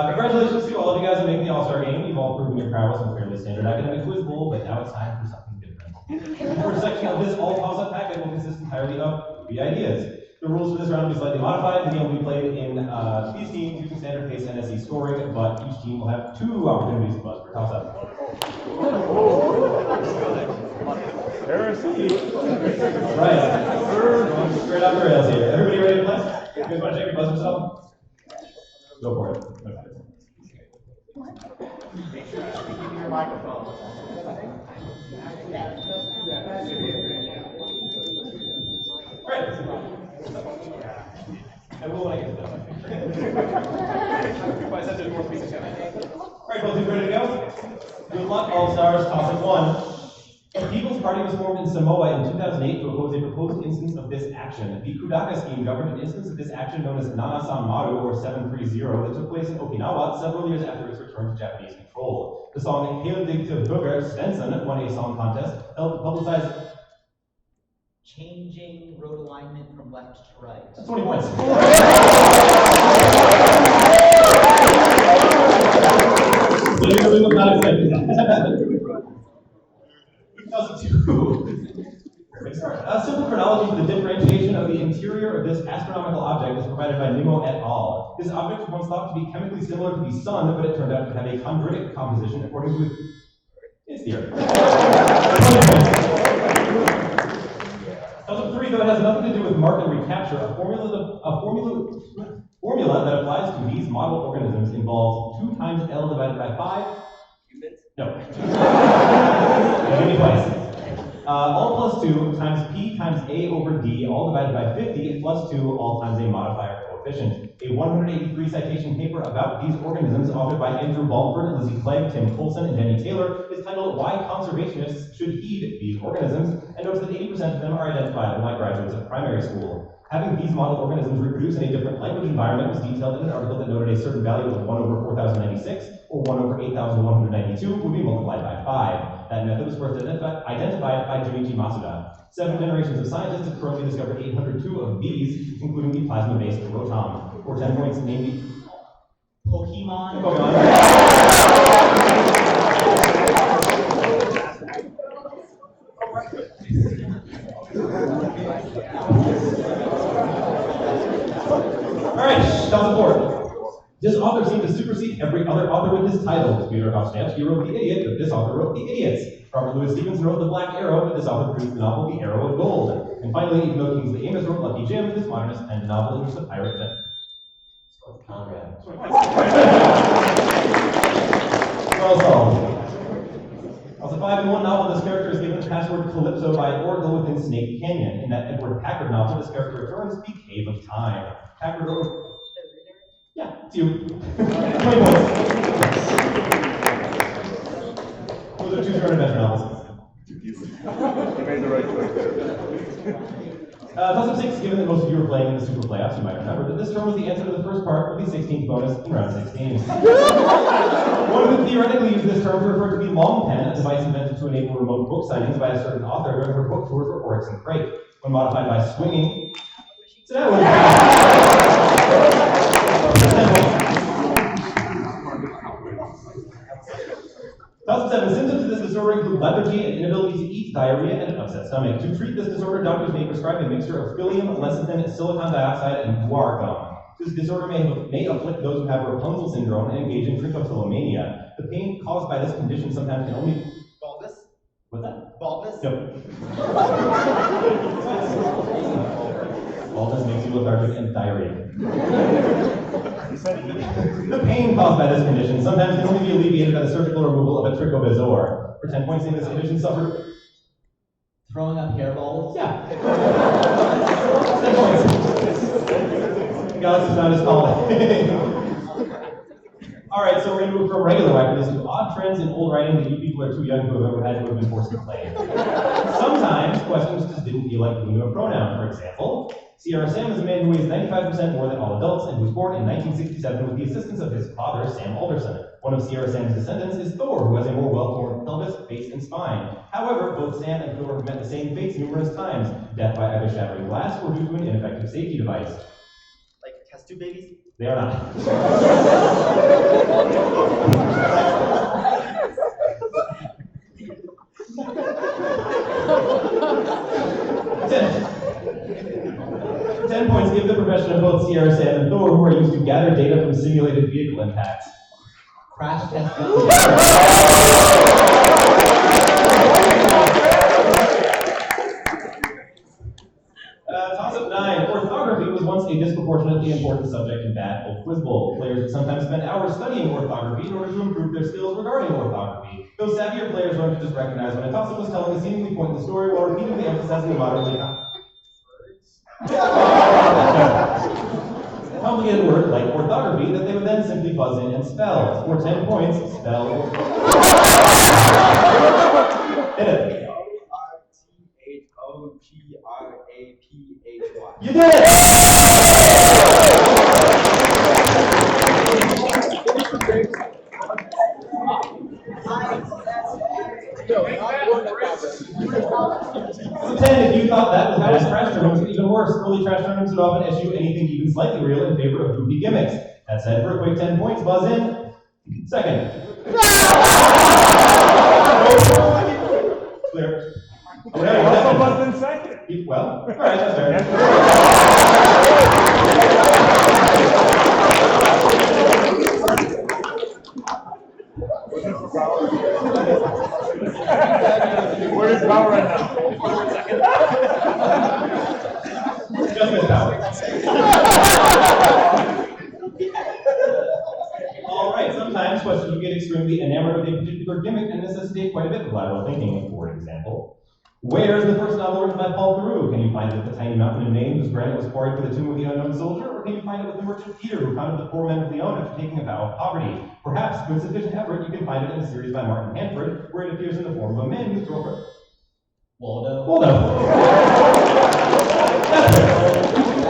congratulations to all of you guys on making the All-Star game. You've all proven your prowess in fairly standard academic quiz bowl, but now it's time for something different. The first section of this all-pause-up packet will consist entirely of 3 ideas. The rules for this round will be slightly modified. The game will be played in these teams using standard PACE NSC scoring, but each team will have 2 opportunities to buzz for toss-up. Heresy. Right. Going straight off the rails here. Everybody ready to play? You guys want to check your buzzer yourself? Go for it. Okay. Make sure you speak into your microphone. Alright. I will when I get to that. Alright, both of you ready to go? Good luck, All-Stars. Toss up 1. The People's Party was formed in Samoa in 2008 to oppose a proposed instance of this action. The Kudaka scheme governed an instance of this action known as Nana-san Maru, or 730, that took place in Okinawa several years after its return to Japanese control. The song Hail Dig to Booger Svensson won a song contest helped publicize changing road alignment from left to right. That's 20 points. A simple chronology for the differentiation of the interior of this astronomical object is provided by Nimmo et al. This object was once thought to be chemically similar to the Sun, but it turned out to have a chondritic composition according to its theory. Puzzle 3, though, it has nothing to do with mark and recapture. A formula that applies to these model organisms involves 2 times L divided by 5. No. Give me twice. All plus 2 times P times A over D, all divided by 50, plus 2, all times a modifier coefficient. A 183 citation paper about these organisms, authored by Andrew Balford, Lizzie Clegg, Tim Coulson, and Jenny Taylor, is titled Why Conservationists Should Heed These Organisms, and notes that 80% of them are identified by graduates of primary school. Having these model organisms reproduce in a different language environment was detailed in an article that noted a certain value of 1 over 4,096 or 1 over 8,192 would be multiplied by 5. That method was first identified by Jimmy G. Masuda. 7 generations of scientists have currently discovered 802 of these, including the plasma-based Rotom. For 10 points, name the Pokemon. Alright, that was important. This author seemed to supersede every other author with his title. Fyodor Dostoevsky wrote The Idiot, but this author wrote The Idiots. Robert Louis Stevenson wrote The Black Arrow, but this author produced the novel The Arrow of Gold. And finally, even though Kingsley Amis wrote Lucky Jim, this modernist penned a novel in just a pirate myth. Conrad. Well solved. Also, 5 in 1 novel, this character is given the password Calypso by an oracle within Snake Canyon. In that Edward Packard novel, this character returns the Cave of Time. Packard wrote... Yeah, it's you. 20 points. Those are 2 short adventure novels. You made the right choice there. Toss-up 6, given that most of you were playing in the Super Playoffs, you might remember that this term was the answer to the first part of the 16th bonus in round 16. One could theoretically use this term to refer to the Long Pen, a device invented to enable remote book signings by a certain author during her book tours for Oryx and Crate. When modified by swinging, so that would Toss-up 7. Symptoms of this disorder include lethargy and inability to eat, diarrhea, and an upset stomach. To treat this disorder, doctors may prescribe a mixture of psyllium, lecithin, silicon dioxide, and guar gum. This disorder may afflict those who have Rapunzel syndrome and engage in trichotillomania. The pain caused by this condition sometimes can only... Baldness? What's that? Baldness? Nope. Baldness makes you lethargic and diarrhea. The pain caused by this condition sometimes can only be alleviated by the surgical removal of a trichobezoar. For 10 points, in this condition suffered... Throwing up hairballs. Yeah. 10 points. Galaxy's not as calling. Alright, so we're going to move from regular wackiness to odd trends in old writing that you people are too young to have ever had to have been forced to play. Sometimes questions just didn't feel like giving you a pronoun. For example, Sierra Sam is a man who weighs 95% more than all adults and who was born in 1967 with the assistance of his father, Sam Alderson. One of Sierra Sam's descendants is Thor, who has a more well-formed pelvis, face, and spine. However, both Sam and Thor have met the same fates numerous times, death by either shattering glass or due to an ineffective safety device. Like test tube babies? They are not. 10 points give the profession of both Sierra Sam and Thor, who are used to gather data from simulated vehicle impacts. Crash test. Toss-up 9. Orthography was once a disproportionately important subject in Bad Old Quiz Bowl. Players would sometimes spend hours studying orthography in order to improve their skills regarding orthography. Those savvier players learned to just recognize when a toss-up was telling a seemingly pointless story while repeatedly emphasizing the moderately complicated word like orthography that they would then simply buzz in and spell. For 10 points, spell. Hit it. R-T-H-O-G-R-A-P-H-Y. You did it! So 10, if you thought that was bad, trash journals, even worse. Early trash journals would often issue anything even slightly real in favor of goofy gimmicks. That said, for a quick 10 points, buzz in. Second. Clear. Okay, also buzzed in second. Well, alright, that's fair. Where is power right now? Just missed power. Alright, sometimes questions will get extremely enamored with a particular gimmick and necessitate quite a bit of lateral thinking. For example, where is the first novel written by Paul Theroux? Can you find it at the tiny mountain in Maine whose granite was quarried for the tomb of the unknown soldier? Or can you find it with the merchant Peter who counted the poor men of Leon after taking a vow of poverty? Perhaps, with sufficient effort, you can find it in a series by Martin Hanford, where it appears in the form of a man whose girlfriend... Waldo. Waldo. That's it.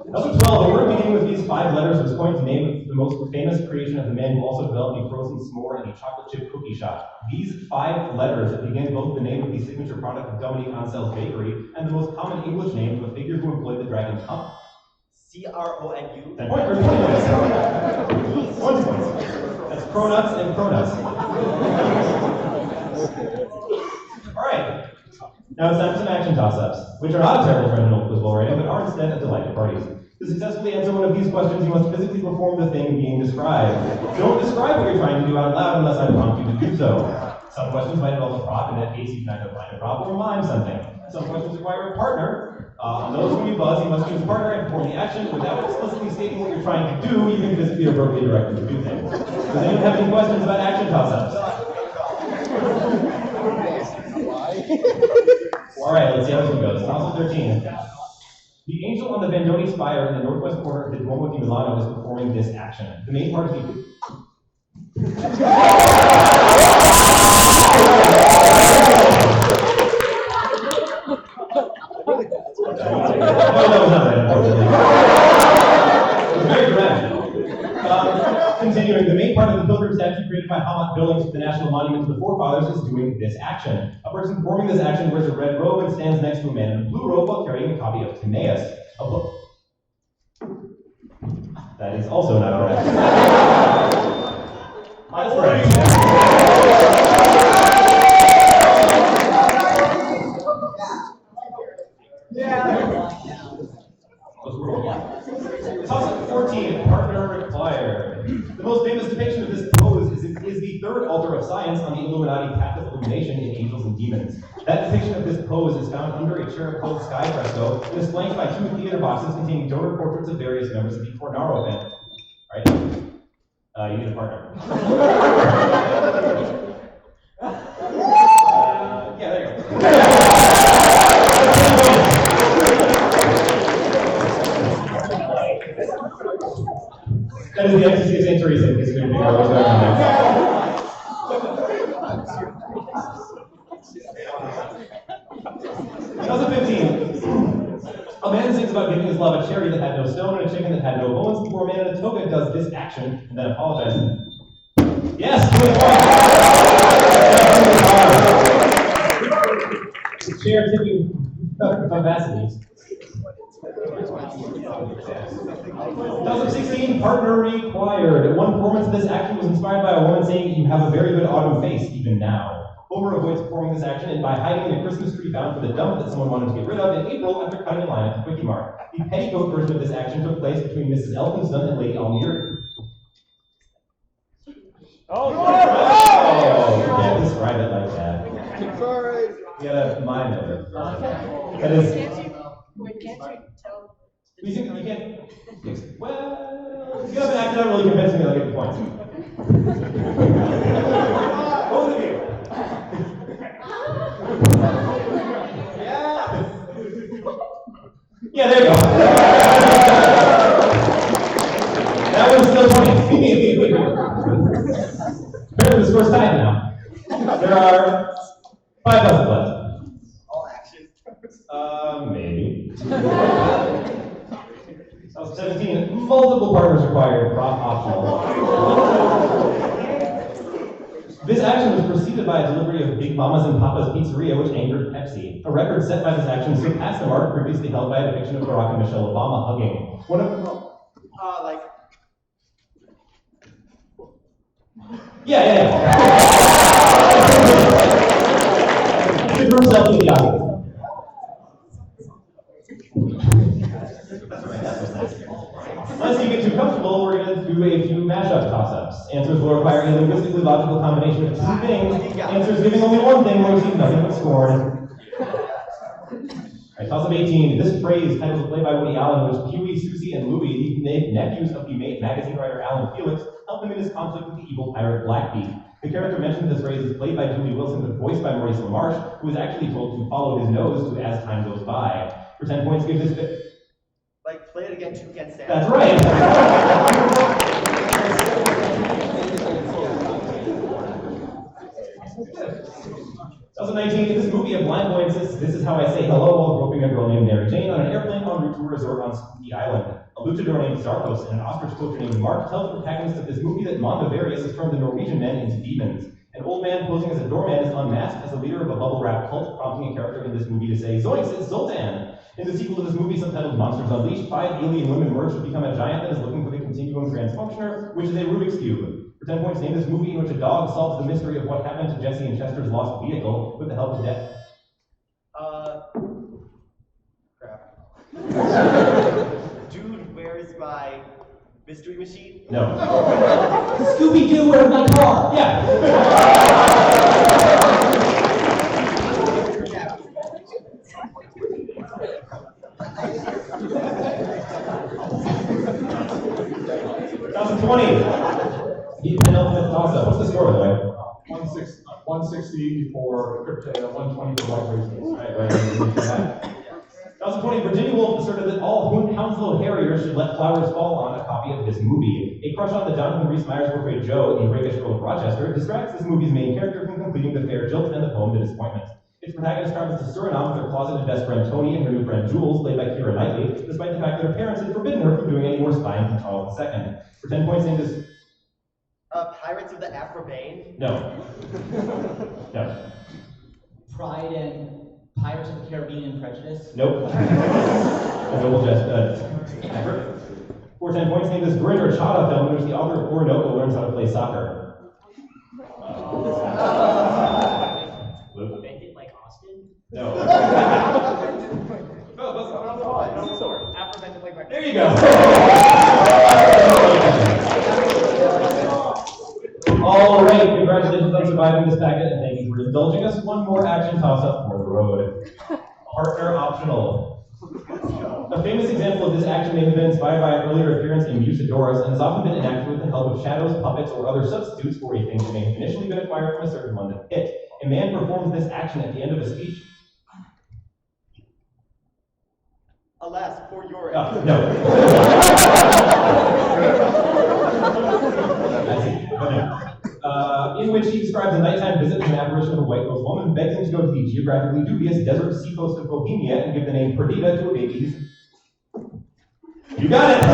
Number 12, the word beginning with these 5 letters was coined to name the most famous creation of the man who also developed the frozen s'more and the chocolate chip cookie shop. These 5 letters that begin both the name of the signature product of Dominique Ansel's bakery and the most common English name of a figure who employed the dragon hump. C-R-O-N-U. 10 points, or 20 points. 20 points. That's cronuts and cronuts. All right. Now it's time for some action toss-ups, which are not a terrible friend in quiz bowl rating, but are instead a delight at parties. To successfully answer one of these questions, you must physically perform the thing being described. Don't describe what you're trying to do out loud unless I prompt you to do so. Some questions might involve a prop. In that case, you can either find a prop or mime something. Some questions require a partner. On those when you buzz, you must choose a partner and perform the action without explicitly stating what you're trying to do. You can physically or verbally direct them to do things. Does anyone have any questions about action toss-ups? All right, let's see how this one goes. Toss-up 13. The angel on the Vandoni spire in the northwest corner of the Duomo di Milano is performing this action. The main part of the... Continuing, the main part of the pilgrim statue created by Hamad Billings for the National Monument to the Forefathers is doing this action. A person performing this action wears a red robe and stands next to a man in a blue robe while carrying a copy of Timaeus, a book. That is also not correct. That's correct. Toss-up 14, partner required. The most famous depiction of this pose is the third altar of science on the Illuminati path of illumination in Angels and Demons. That depiction of this pose is found under a cherub-colored sky fresco and is flanked by 2 theater boxes containing donor portraits of various members of the Cornaro family. Right? You need a partner. Yeah, there you go. That is the ecstasy of St. Teresa, in case you didn't figure out what was going on there. 2015. A man sings about giving his love a cherry that had no stone and a chicken that had no bones before a man in a toga does this action and then apologizes. Yes, 20 points. Chair tipping vivacities. 2016, partner required. One performance of this action was inspired by a woman saying, "You have a very good autumn face, even now." Homer avoids performing this action and by hiding in a Christmas tree bound for the dump that someone wanted to get rid of in April after cutting in line at the Quickie Mart. The petticoat version of this action took place between Mrs. Elphinston and Lady Almere. Oh, you can't describe it like that. Sorry. You gotta mime it. That is. Can't you tell? You can't. Well, if you have an act not really convincing me, I'll get the points. Both of you. Yeah, there you go. That one's still 20. Apparently, the score's tied now. There are 5 puzzles left. All action. Maybe. 17, multiple partners required, prop optional. This action was preceded by a delivery of Big Mama's and Papa's Pizzeria, which angered Pepsi. A record set by this action surpassed the mark previously held by a depiction of Barack and Michelle Obama hugging. One of Yeah. Give himself in the eye. Unless you get too comfortable, we're going to do a few mashup toss-ups. Answers will require a linguistically logical combination of 2 things. Answers giving only one thing will receive nothing but scorn. Alright, toss-up 18. This phrase, titled a play by Woody Allen, in which Huey, Susie, and Louie, the nephews of the magazine writer Alan Felix, help him in his conflict with the evil pirate Blackbeak. The character mentioned this phrase is played by Julie Wilson, but voiced by Maurice LaMarche, who is actually told to follow his nose to as time goes by. For 10 points, give this bit. Like, play it again, 2 can't stand. That's right. 2019, in this movie, a blind boy insists, "This is how I say hello," while groping a girl named Mary Jane on an airplane en route to her resort on the island. A luchador named Zarkos and an ostrich poacher named Mark tell the protagonist of this movie that Mondavarius has turned the Norwegian men into demons. An old man posing as a doorman is unmasked as the leader of a bubble wrap cult, prompting a character in this movie to say, "Zoinks, it's Zoltan!" In the sequel to this movie, subtitled Monsters Unleashed, 5 alien women merge to become a giant that is looking for the Continuum Transfunctioner, which is a Rubik's Cube. For 10 points, name this movie in which a dog solves the mystery of what happened to Jesse and Chester's lost vehicle with the help of death. Crap. Dude, where's my mystery machine? No. Scooby-Doo, where's my car? Yeah. 2020. He penultimate toss-up. What's the score, by the way? 160 for crypto, 120 for white races. Right. 2020, Virginia Woolf asserted that all Hounslow Harriers should let flowers fall on a copy of this movie. A crush on the Jonathan Rhys Meyers portrayed Joe, the rakish Earl of Rochester, distracts this movie's main character from completing the fair jilt and the poem The Disappointment. Its protagonist travels to Suriname with her closeted best friend Tony and her new friend Jules, played by Keira Knightley, despite the fact that her parents had forbidden her from doing any more spying from Charles II. For 10 points, name this. Pirates of the Afrobane? No. Pride and Pirates of the Caribbean and Prejudice? Nope. A noble effort. For 10 points, name this Grin or Chada film in which the author of Orinoco learns how to play soccer. Luke? Bended like Austin? No. Afro-bended like my... There you go. All right, congratulations on surviving this packet, and thank you for indulging us. One more action toss-up for the road. Partner optional. A famous example of this action may have been inspired by an earlier appearance in Musadores and has often been enacted with the help of shadows, puppets, or other substitutes for a thing that may have initially been acquired from a certain London pit. A man performs this action at the end of a speech. Alas, for your... No. In which he describes a nighttime visit from an apparition of a white ghost woman, begs him to go to the geographically dubious desert seacoast of Bohemia and give the name Perdita to a baby's. You got it!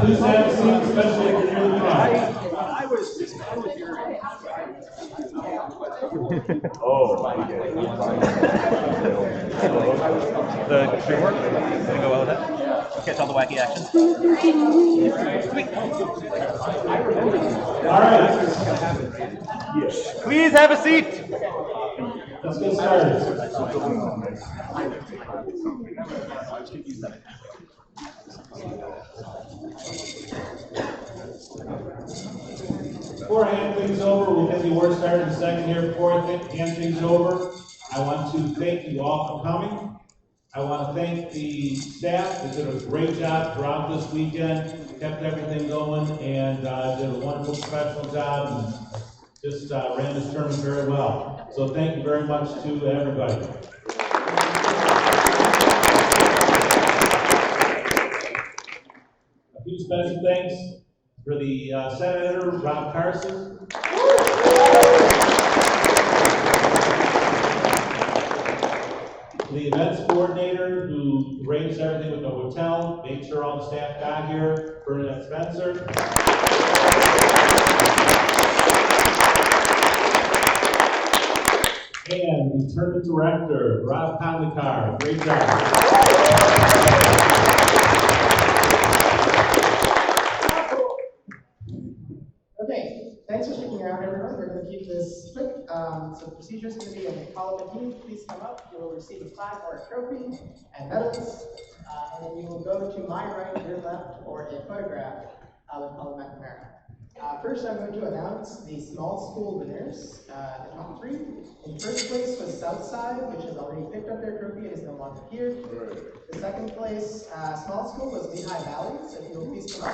Please have a seat, especially if you're near the front. Oh, The string work? Gonna go well with that? Catch all the wacky actions. Sweet. All right. Please have a seat. Let's get started. Before I hand things over, we'll get the award started in a second here. Before I hand things over, I want to thank you all for coming. I want to thank the staff that did a great job throughout this weekend, kept everything going, and did a wonderful professional job, and just ran this tournament very well. So thank you very much to everybody. A few special thanks for the Senator, Rob Carson. The events coordinator who arranged everything with the hotel, made sure all the staff got here, Bernadette Spencer. And the tournament director, Rob Kondlikar. Great job. Okay, thanks for sticking around, everyone. We're going to keep this quick. So the procedure is going to be, when we call up a team, please come up. You will receive a plaque or a trophy and medals. And then you will go to my right, your left, or a photograph with Colin McNamara. First, I'm going to announce the small school winners, the top three. In first place was Southside, which has already picked up their trophy and is no longer here. The second place, small school, was Lehigh Valley, so if you will please come up.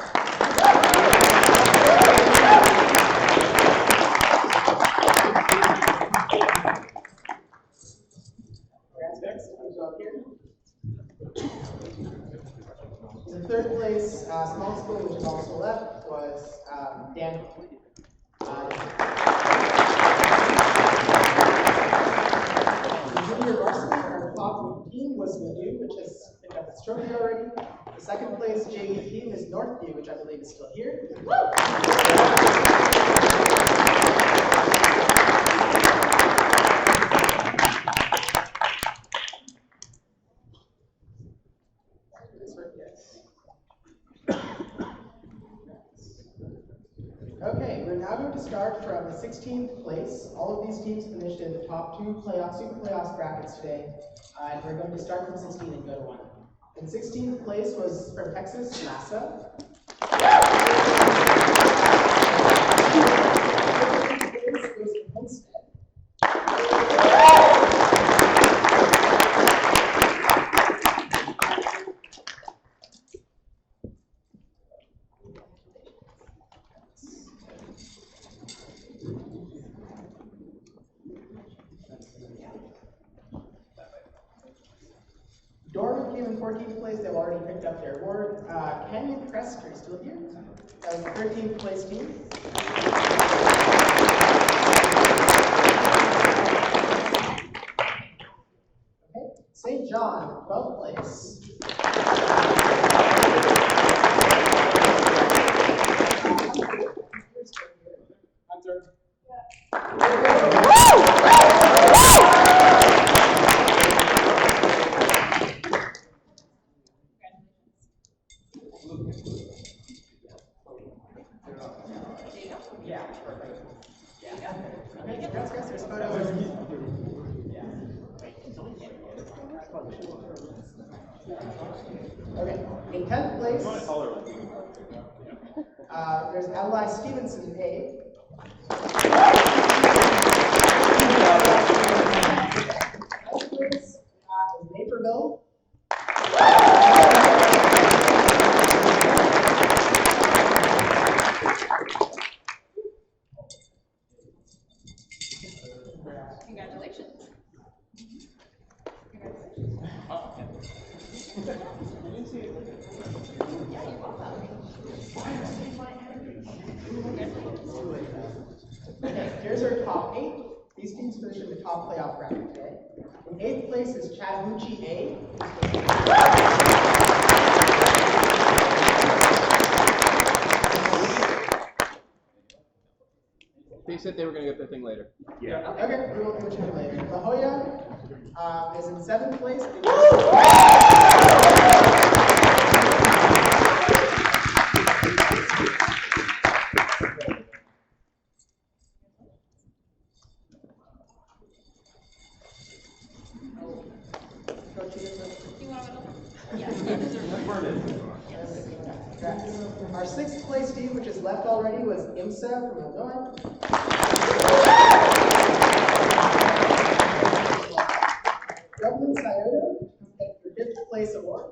The third place, small school, which is also left, was Dan. Junior varsity, our top team was Ladue, which has picked up its trophy already. The second place JV team is Northview, which I believe is still here. Okay, we're now going to start from the 16th place. All of these teams finished in the top two super playoffs brackets today. And we're going to start from 16 and go to 1. In 16th place was from Texas, NASA. Dorman came in 14th place. They've already picked up their award. Canyon Crest are still here. That was the 13th place team. Okay. St. John, 12th place. Yeah, perfect. Yeah. Okay, congrats, guys. There's photos. Okay, in 10th place, there's Adlai Stevenson A. Next place is Naperville. Congratulations. Okay, here's our top 8. These teams finished in the top playoff bracket today. In 8th place is Chattahoochee A. said they were going to get their thing later. Yeah. Okay, we will do it later. La Jolla is in 7th place. Our 6th place team, which is left already, was IMSA from Illinois. Dublin Scioto get their 5th place award.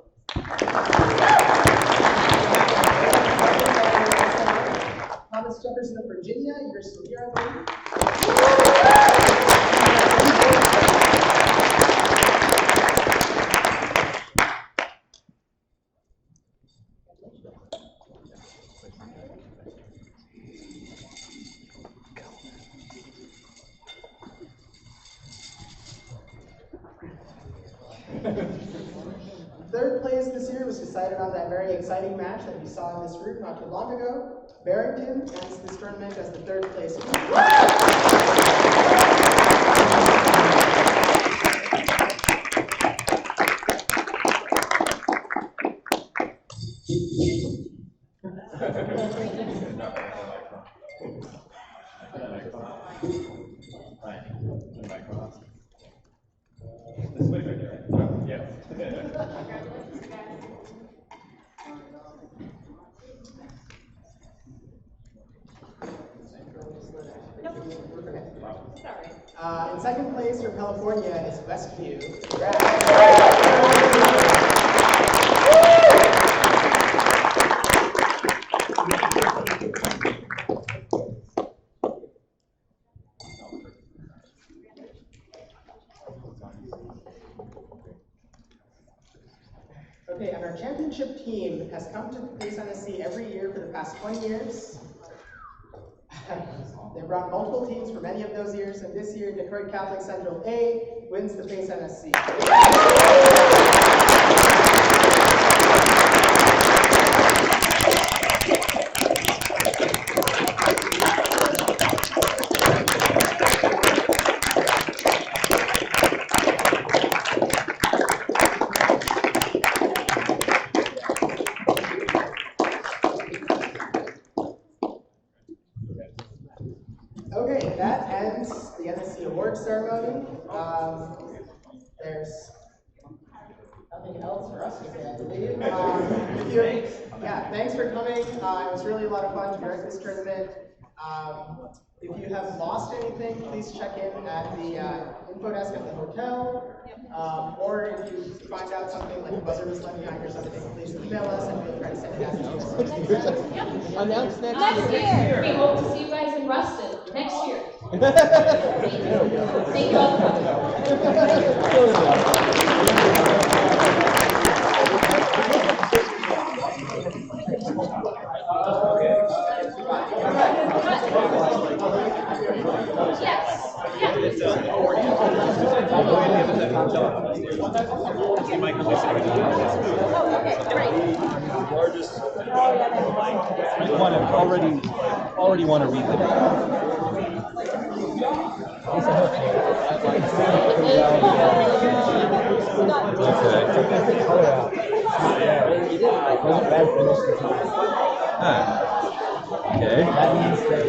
Thomas Jefferson of Virginia, you're still here, I believe. Third place this year was decided on that very exciting match that we saw in this room not too long ago. Barrington ends this tournament as the 3rd place team. In 2nd place from California is Westview. Okay, and our championship team has come to PACE NSC every year for the past 20 years. They brought multiple teams for many of those years, and this year, Detroit Catholic Central A wins the PACE NSC. Okay, that ends the NSC Awards ceremony. There's nothing else for us to say, I believe. Thanks for coming. It was really a lot of fun to direct this tournament. If you have lost anything, please check in at the info desk at the hotel. Or if you find out something like a buzzer was left behind or something, please email us and we'll try to send it out to you. Announce Next year. We hope to see you guys in Ruston next year. Thank you all for Already want to read them. Okay. That means that.